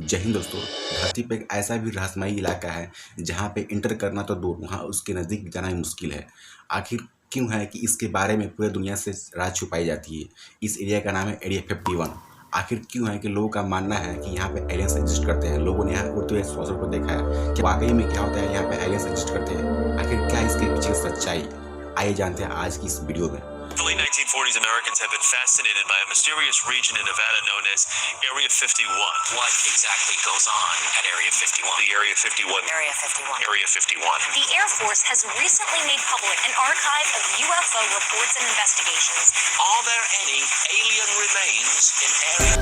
जय हिंद दोस्तों। धरती पे एक ऐसा भी रहस्यमयी इलाका है जहाँ पे इंटर करना तो दूर, वहाँ उसके नज़दीक जाना भी मुश्किल है। आखिर क्यों है कि इसके बारे में पूरे दुनिया से राज छुपाई जाती है। इस एरिया का नाम है एरिया 51। आखिर क्यों है कि लोगों का मानना है कि यहाँ पे एलियंस एग्जिस्ट करते हैं। लोगों ने यहाँ उड़ते हुए सौरों को देखा है कि वाकई में क्या होता है, यहाँ पे एलियंस एग्जिस्ट करते हैं। आखिर क्या इसके पीछे सच्चाई, आइए जानते हैं आज की इस वीडियो में। The late 1940s Americans have been fascinated by a mysterious region in Nevada known as Area 51. What exactly goes on at Area 51? The Area 51. Area 51. Area 51. The Air Force has recently made public an archive of UFO reports and investigations. Are there any alien remains in Area?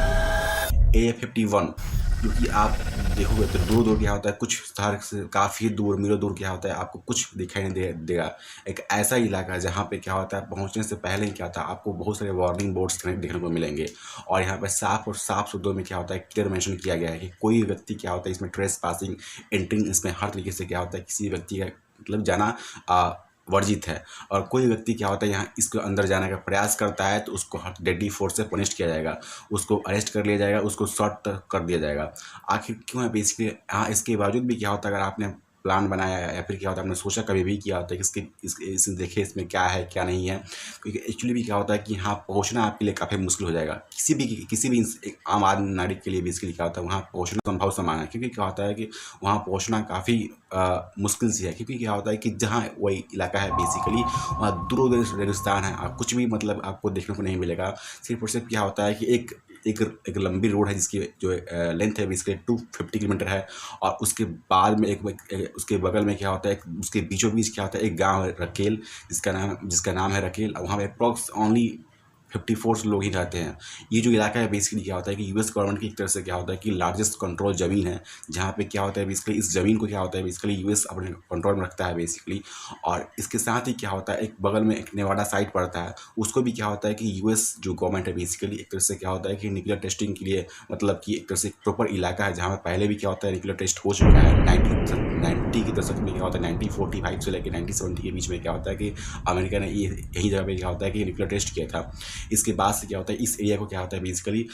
Area 51 क्योंकि आप देखोगे तो दूर दूर क्या होता है, कुछ शहर से काफ़ी दूर, मीलों दूर क्या होता है, आपको कुछ दिखाई नहीं देगा। एक ऐसा इलाका है जहाँ पे क्या होता है, पहुँचने से पहले ही क्या होता है, आपको बहुत सारे वार्निंग बोर्ड्स देखने को मिलेंगे। और यहाँ पे साफ शब्दों में क्या होता है, क्लियर मेंशन किया गया है कि कोई व्यक्ति क्या होता है इसमें ट्रेस पासिंग, एंट्रिंग, इसमें हर तरीके से क्या होता है किसी व्यक्ति का मतलब जाना वर्जित है। और कोई व्यक्ति क्या होता है यहाँ इसके अंदर जाने का प्रयास करता है तो उसको डेडली फोर्स से पनिश किया जाएगा, उसको अरेस्ट कर लिया जाएगा, उसको शॉर्ट तक कर दिया जाएगा। आखिर क्यों है बेसिकली हाँ, इसके बावजूद भी क्या होता है, अगर आपने प्लान बनाया या फिर क्या होता है आपने सोचा कभी भी किया होता है कि इसमें देखे इसमें क्या है क्या नहीं है, क्योंकि एक्चुअली भी क्या होता है कि यहाँ पहुँचना आपके लिए काफ़ी मुश्किल हो जाएगा। किसी भी एक आम आदमी नागरिक के लिए बेसिकली क्या होता है वहाँ पहुँचना संभव समान है, क्योंकि क्या होता है कि वहाँ पहुँचना काफ़ी मुश्किल सी है। क्योंकि क्या होता है कि जहाँ वही इलाका है बेसिकली वहाँ दूर दूर रेगिस्तान है, आप कुछ भी मतलब आपको देखने को नहीं मिलेगा। सिर्फ और सिर्फ क्या होता है कि एक लंबी रोड है जिसकी जो लेंथ है इसके 250 किलोमीटर है। और उसके बाद में उसके बगल में क्या होता है, उसके बीचों बीच क्या होता है एक गांव है रकेल, जिसका नाम है रकेल। वहाँ पे अप्रॉक्स ओनली 54 लोग ही रहते हैं। ये जो इलाका है बेसिकली क्या होता है कि यूएस गवर्नमेंट की एक तरफ से क्या होता है कि लार्जेस्ट कंट्रोल ज़मीन है, जहाँ पे क्या होता है बेसिकली इस ज़मीन को क्या होता है बेसिकली यूएस अपने कंट्रोल में रखता है बेसिकली। और इसके साथ ही क्या होता है एक बगल में एक नेवाडा साइट पड़ता है, उसको भी क्या होता है कि यूएस जो गवर्नमेंट है बेसिकली एक तरह से क्या होता है कि न्यूक्लियर टेस्टिंग के लिए मतलब कि एक तरह से प्रॉपर इलाका है जहाँ पहले भी क्या होता है न्यूक्लियर टेस्ट हो चुका है। 1990 के दशक में क्या होता है 1945 से लेकर 1970 के बीच में क्या होता है कि अमेरिका ने यही जगह पे क्या होता है कि न्यूक्लियर टेस्ट किया था। इसके बाद से क्या होता है इस एरिया को क्या होता है बेसिकली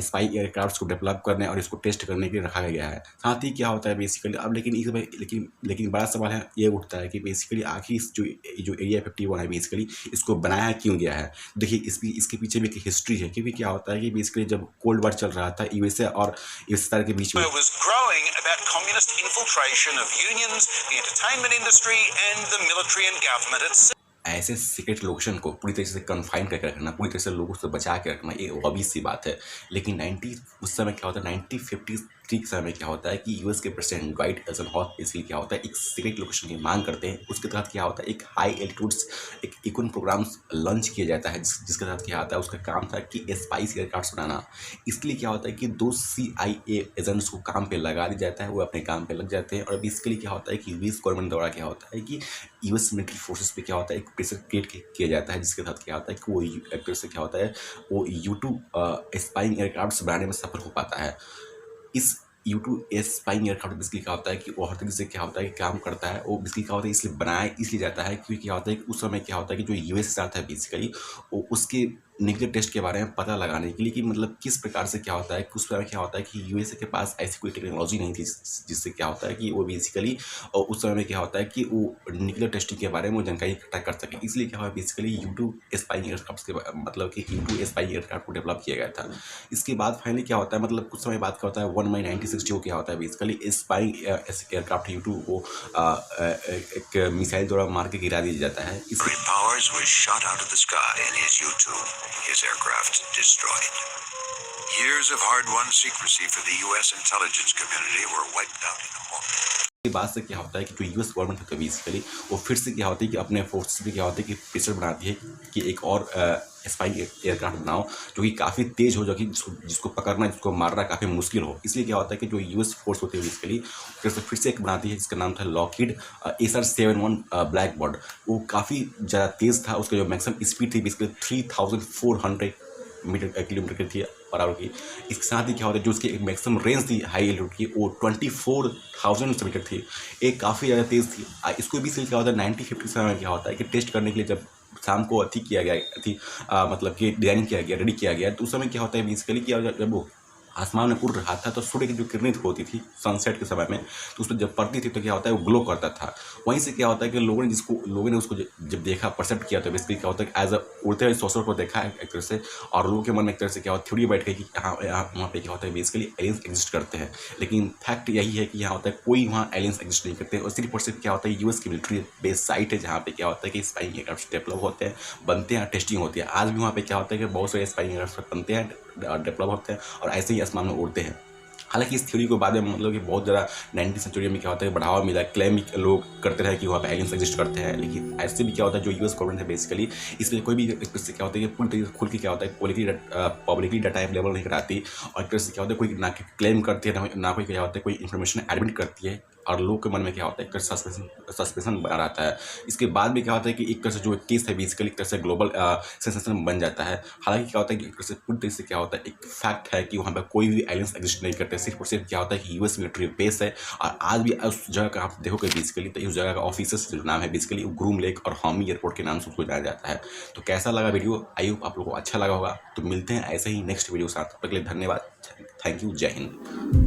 स्पाई एयरक्राफ्ट को डेवलप करने और इसको टेस्ट करने के लिए रखा गया है। साथ ही क्या होता है बेसिकली अब लेकिन बड़ा सवाल है ये उठता है कि बेसिकली आखिर इस जो एरिया 51 है बेसिकली इसको बनाया क्यों गया है। देखिए इसके पीछे भी एक हिस्ट्री है, क्योंकि क्या होता है कि बेसिकली जब कोल्ड वॉर चल रहा था यूएसए और यूएसएसआर के बीच में was growing about communist infiltration of unions, the entertainment industry, and the military and government itself. ऐसे सीक्रेट लोकेशन को पूरी तरीके से कन्फाइन करके रखना, पूरी तरह से लोगों से बचा के रखना, ये ऑब्वियस सी बात है। लेकिन उस समय क्या होता है 1953 के समय क्या होता है कि यूएस के प्रेसिडेंट dwight eisenhower इसलिए क्या होता है एक सीक्रेट लोकेशन की मांग करते हैं। उसके तहत क्या होता है एक हाई एल्टीट्यूड्स एक इकोन प्रोग्राम्स लॉन्च किया जाता है, जिसके तहत क्या होता है उसका काम था कि स्पाइस एयरक्राफ्ट बनाना। इसके लिए क्या होता है कि 2 CIA एजेंट्स को काम पे लगा दिया जाता है, वो अपने काम पे लग जाते हैं। और इसके लिए क्या होता है कि यूएस गवर्नमेंट द्वारा क्या होता है कि यूएस मिलिट्री फोर्सेस पे क्या होता है एक प्रेशर क्रिएट किया जाता है, जिसके तहत क्या होता है कि वो एक्टर से क्या होता है वो U2 स्पाइंग एयरक्राफ्ट बनाने में सफल हो पाता है। इस U2 स्पाइंग एयरक्राफ्ट बेसिकली क्या होता है कि वो हर तरीके से क्या होता है कि काम करता है। वो बेसिकली क्या होता है इसलिए बनाया इसलिए जाता है क्योंकि क्या होता है कि उस समय क्या होता है कि जो यूएसएसआर था बेसिकली वो उसके न्यूक्लियर टेस्ट के बारे में पता लगाने के लिए कि मतलब किस प्रकार से क्या होता है कि उस समय क्या होता है कि यूएसए के पास ऐसी कोई टेक्नोलॉजी नहीं थी जिससे क्या होता है कि वो बेसिकली उस समय में क्या होता है कि वो न्यूक्लियर टेस्टिंग के बारे में वो जानकारी इकट्ठा कर सके। इसलिए क्या हुआ बेसिकली U2 स्पाइंग एयरक्राफ्ट के मतलब कि U2 स्पाइंग एयरक्राफ्ट को डेवलप किया गया था। इसके बाद फाइनली क्या होता है मतलब कुछ समय बाद क्या होता है 1 मई 1960 को क्या होता है बेसिकली स्पाइंग एयरक्राफ्ट U2 को एक मिसाइल द्वारा मार के गिरा दिया जाता है। Great powers were shot out of the sky and his U2, his aircraft destroyed. Years of hard-won secrecy for the U.S. intelligence community were wiped out in a moment. के बाद से क्या होता है कि जो यूएस गवर्नमेंट है basically वो फिर से क्या होता है कि अपने फोर्स पे क्या होता है कि प्रेशर बनाती है कि एक और स्पाई एयरक्राफ्ट बनाओ जो कि काफ़ी तेज़ हो, जो कि जिसको पकड़ना जिसको मारना काफ़ी मुश्किल हो। इसलिए क्या होता है कि जो यूएस फोर्स होती है बेसिकली फिर से एक बनाती है जिसका नाम था लॉकहीड SR-71 ब्लैक बर्ड। वो काफ़ी ज़्यादा तेज़ था, उसका जो मैक्सिमम स्पीड थी बेसिकली 3400 किलोमीटर की थी पर आवर की। इसके साथ ही क्या होता है जो उसकी एक मैक्सिमम रेंज थी हाई एल्टीट्यूड की वो 24,000 मीटर थी, एक काफ़ी ज़्यादा तेज़ थी। इसको भी क्या होता है 1957 में क्या होता है कि टेस्ट करने के लिए जब शाम को किया गया मतलब कि डिज़ाइन किया गया रेडी किया गया तो उस समय क्या होता है बेसिकली कि जब वो आसमान में उड़ रहा था तो सूर्य की जो किरणें होती थी सनसेट के समय में, तो उस पर जब पड़ती थी तो क्या होता है वो ग्लो करता था। वहीं से क्या होता है कि लोगों ने उसको जब देखा, परसेप्ट किया, तो बेसिकली क्या होता है कि एज अ उड़ते हुए सॉसर को देखा एक तरह से, और लोगों के मन में एक तरह से क्या होता है थ्योरी बैठ गई कि वहाँ पे क्या होता है बेसिकली एलियंस एग्जिस्ट करते हैं। लेकिन फैक्ट यही है कि यहाँ होता है कोई वहाँ एलियंस एग्जिस्ट नहीं करते। और सिर्फ और सिर्फ क्या होता है यूएस की मिलिट्री बेस साइट है जहाँ पे क्या होता है कि स्पाइंग एयरक्राफ्ट डेवलप होते हैं, बनते हैं, टेस्टिंग होती है। आज भी वहाँ पे क्या होता है कि बहुत सारे स्पाइंग एयरक्राफ्ट बनते हैं, डेवलप होते हैं और ऐसे ही आसमान में उड़ते हैं। हालांकि इस थ्योरी को बाद में मतलब कि बहुत ज़्यादा 19वीं सेंचुरी में क्या होता है बढ़ावा मिला, क्लेम भी लोग करते रहे कि वहाँ पे एलियंस एग्जिस्ट करते हैं। लेकिन ऐसे भी क्या होता है जो यूएस गवर्नमेंट है बेसिकली इसलिए कोई भी एक तरह से क्या होता है कि पूरी तरीके से खुल के क्या होता है पब्लिकली डाटा अवेलेबल नहीं कराती, और एक तरह से क्या होता है कोई ना क्लेम करती है ना कोई क्या होता है कोई इन्फॉर्मेशन एडमिट करती है, और लोग के मन में क्या होता है एक तरह सस्पेंशन बना रहता है। इसके बाद भी क्या होता है कि एक तरह से जो केस है बेसिकली एक तरह से ग्लोबल सेंसेशन बन जाता है। हालांकि क्या होता है कि एक तरह से पूरी तरह से क्या होता है एक फैक्ट है कि वहाँ पर कोई भी एलियंस एग्जिस्ट नहीं करते। सिर्फ और सिर्फ क्या होता है कि यूएस मिलिट्री बेस है, और आज भी उस जगह का आप देखोगे बेसिकली तो उस जगह का ऑफिसर्स जो नाम है बेसिकली ग्रूम लेक और हॉमी एयरपोर्ट के नाम से उसको जाना जाता है। तो कैसा लगा वीडियो, आई होप आप लोगों को अच्छा लगा होगा। तो मिलते हैं ऐसे ही नेक्स्ट वीडियो के साथ, तब तक के लिए धन्यवाद, थैंक यू, जय हिंद।